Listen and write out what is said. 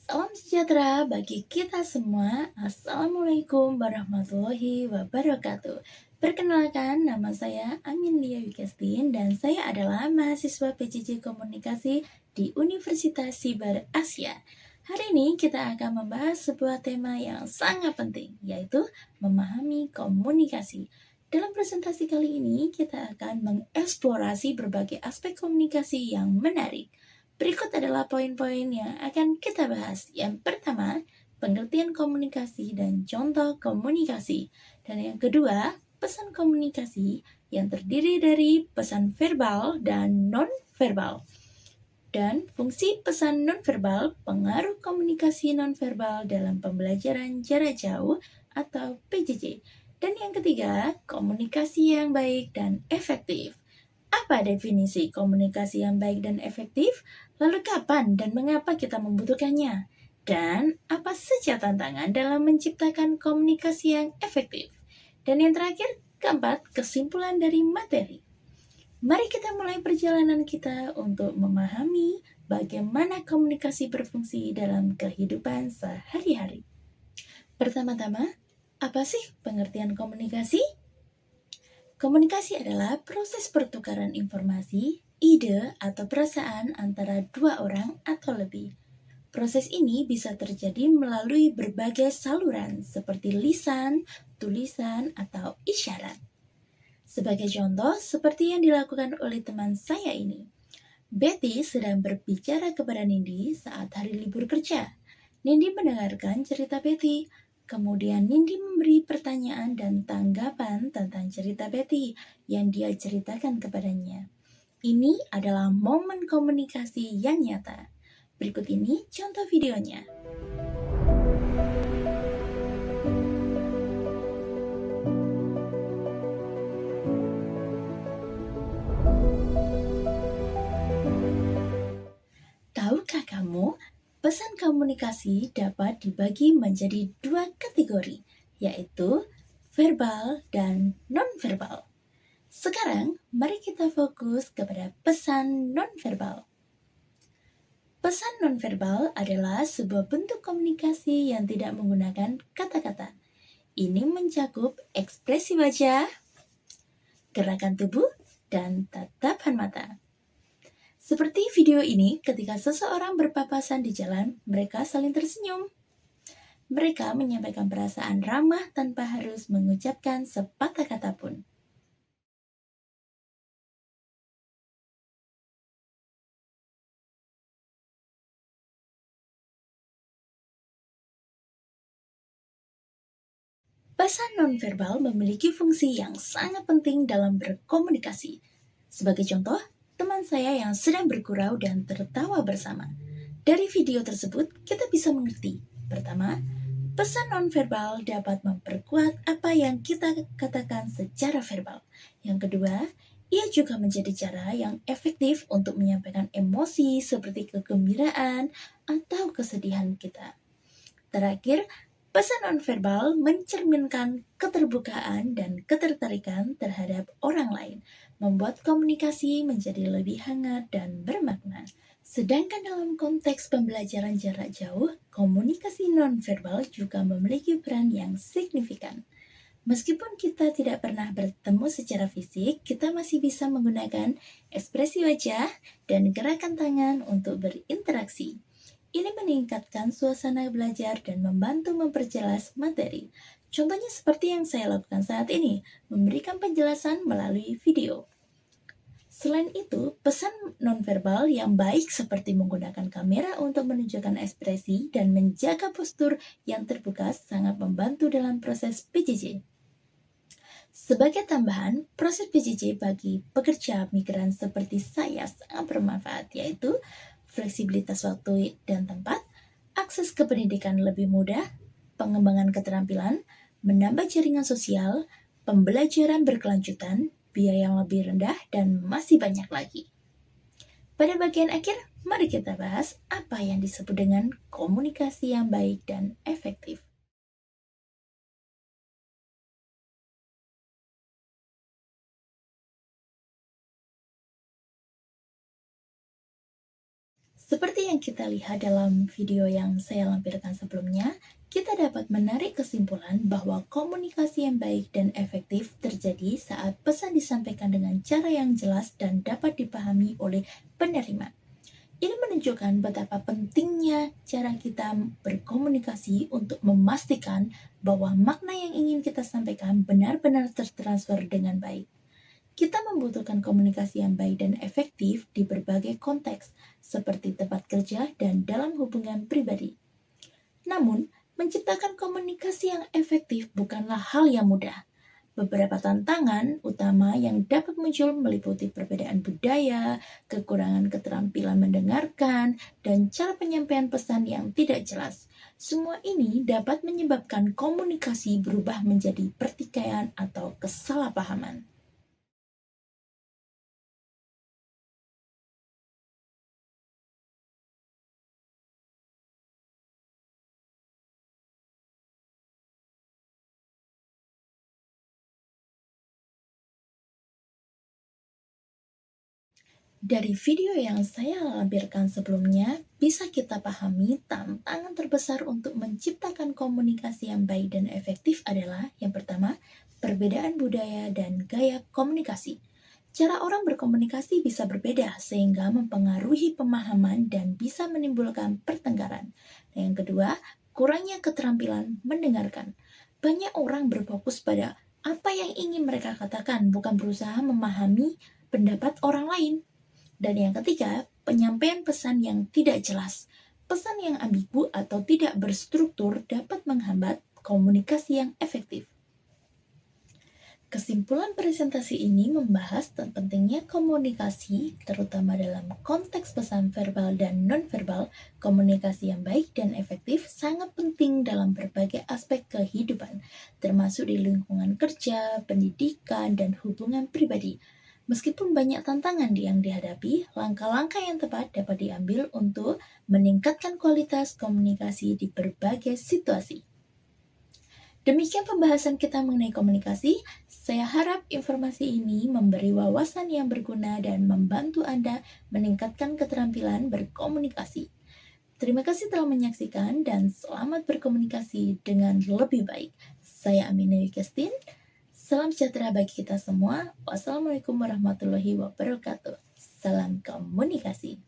Salam sejahtera bagi kita semua. Assalamualaikum warahmatullahi wabarakatuh. Perkenalkan, nama saya Amelia Wikestin dan saya adalah mahasiswa PJJ Komunikasi di Universitas Sibar Asia. Hari ini kita akan membahas sebuah tema yang sangat penting, yaitu memahami komunikasi. Dalam presentasi kali ini, kita akan mengeksplorasi berbagai aspek komunikasi yang menarik. Berikut adalah poin-poin yang akan kita bahas. Yang pertama, pengertian komunikasi dan contoh komunikasi. Dan yang kedua, pesan komunikasi yang terdiri dari pesan verbal dan non-verbal. Dan fungsi pesan non-verbal, pengaruh komunikasi non-verbal dalam pembelajaran jarak jauh atau PJJ. Dan yang ketiga, komunikasi yang baik dan efektif. Apa definisi komunikasi yang baik dan efektif? Lalu kapan dan mengapa kita membutuhkannya? Dan apa saja tantangan dalam menciptakan komunikasi yang efektif? Dan yang terakhir, keempat, kesimpulan dari materi. Mari kita mulai perjalanan kita untuk memahami bagaimana komunikasi berfungsi dalam kehidupan sehari-hari. Pertama-tama, apa sih pengertian komunikasi? Komunikasi adalah proses pertukaran informasi, ide, atau perasaan antara dua orang atau lebih. Proses ini bisa terjadi melalui berbagai saluran seperti lisan, tulisan, atau isyarat. Sebagai contoh, seperti yang dilakukan oleh teman saya ini. Betty sedang berbicara kepada Nindi saat hari libur kerja. Nindi mendengarkan cerita Betty. Kemudian Nindi memberi pertanyaan dan tanggapan tentang cerita Betty yang dia ceritakan kepadanya. Ini adalah momen komunikasi yang nyata. Berikut ini contoh videonya. Tahukah kamu, pesan komunikasi dapat dibagi menjadi dua kategori, yaitu verbal dan non-verbal. Sekarang, mari kita fokus kepada pesan non-verbal. Pesan non-verbal adalah sebuah bentuk komunikasi yang tidak menggunakan kata-kata. Ini mencakup ekspresi wajah, gerakan tubuh, dan tatapan mata. Seperti video ini, ketika seseorang berpapasan di jalan, mereka saling tersenyum. Mereka menyampaikan perasaan ramah tanpa harus mengucapkan sepatah kata pun. Pesan nonverbal memiliki fungsi yang sangat penting dalam berkomunikasi. Sebagai contoh, teman saya yang sedang bergurau dan tertawa bersama. Dari video tersebut, kita bisa mengerti. Pertama, pesan nonverbal dapat memperkuat apa yang kita katakan secara verbal. Yang kedua, ia juga menjadi cara yang efektif untuk menyampaikan emosi seperti kegembiraan atau kesedihan kita. Terakhir, pesan nonverbal mencerminkan keterbukaan dan ketertarikan terhadap orang lain, membuat komunikasi menjadi lebih hangat dan bermakna. Sedangkan dalam konteks pembelajaran jarak jauh, komunikasi nonverbal juga memiliki peran yang signifikan. Meskipun kita tidak pernah bertemu secara fisik, kita masih bisa menggunakan ekspresi wajah dan gerakan tangan untuk berinteraksi. Ini meningkatkan suasana belajar dan membantu memperjelas materi. Contohnya seperti yang saya lakukan saat ini, memberikan penjelasan melalui video. Selain itu, pesan nonverbal yang baik seperti menggunakan kamera untuk menunjukkan ekspresi dan menjaga postur yang terbuka sangat membantu dalam proses PJJ. Sebagai tambahan, proses PJJ bagi pekerja migran seperti saya sangat bermanfaat, yaitu fleksibilitas waktu dan tempat, akses ke pendidikan lebih mudah, pengembangan keterampilan, menambah jaringan sosial, pembelajaran berkelanjutan, biaya yang lebih rendah, dan masih banyak lagi. Pada bagian akhir, mari kita bahas apa yang disebut dengan komunikasi yang baik dan efektif. Seperti yang kita lihat dalam video yang saya lampirkan sebelumnya, kita dapat menarik kesimpulan bahwa komunikasi yang baik dan efektif terjadi saat pesan disampaikan dengan cara yang jelas dan dapat dipahami oleh penerima. Ini menunjukkan betapa pentingnya cara kita berkomunikasi untuk memastikan bahwa makna yang ingin kita sampaikan benar-benar tertransfer dengan baik. Kita membutuhkan komunikasi yang baik dan efektif di berbagai konteks, seperti tempat kerja dan dalam hubungan pribadi. Namun, menciptakan komunikasi yang efektif bukanlah hal yang mudah. Beberapa tantangan utama yang dapat muncul meliputi perbedaan budaya, kekurangan keterampilan mendengarkan, dan cara penyampaian pesan yang tidak jelas. Semua ini dapat menyebabkan komunikasi berubah menjadi pertikaian atau kesalahpahaman. Dari video yang saya lampirkan sebelumnya, bisa kita pahami tantangan terbesar untuk menciptakan komunikasi yang baik dan efektif adalah yang pertama, perbedaan budaya dan gaya komunikasi. Cara orang berkomunikasi bisa berbeda sehingga mempengaruhi pemahaman dan bisa menimbulkan pertengkaran. Dan yang kedua, kurangnya keterampilan mendengarkan. Banyak orang berfokus pada apa yang ingin mereka katakan, bukan berusaha memahami pendapat orang lain. Dan yang ketiga, penyampaian pesan yang tidak jelas. Pesan yang ambigu atau tidak berstruktur dapat menghambat komunikasi yang efektif. Kesimpulan presentasi ini membahas tentang pentingnya komunikasi, terutama dalam konteks pesan verbal dan non-verbal. Komunikasi yang baik dan efektif sangat penting dalam berbagai aspek kehidupan, termasuk di lingkungan kerja, pendidikan, dan hubungan pribadi. Meskipun banyak tantangan yang dihadapi, langkah-langkah yang tepat dapat diambil untuk meningkatkan kualitas komunikasi di berbagai situasi. Demikian pembahasan kita mengenai komunikasi. Saya harap informasi ini memberi wawasan yang berguna dan membantu Anda meningkatkan keterampilan berkomunikasi. Terima kasih telah menyaksikan dan selamat berkomunikasi dengan lebih baik. Saya Aminah Yukestin. Salam sejahtera bagi kita semua. Wassalamualaikum warahmatullahi wabarakatuh. Salam komunikasi.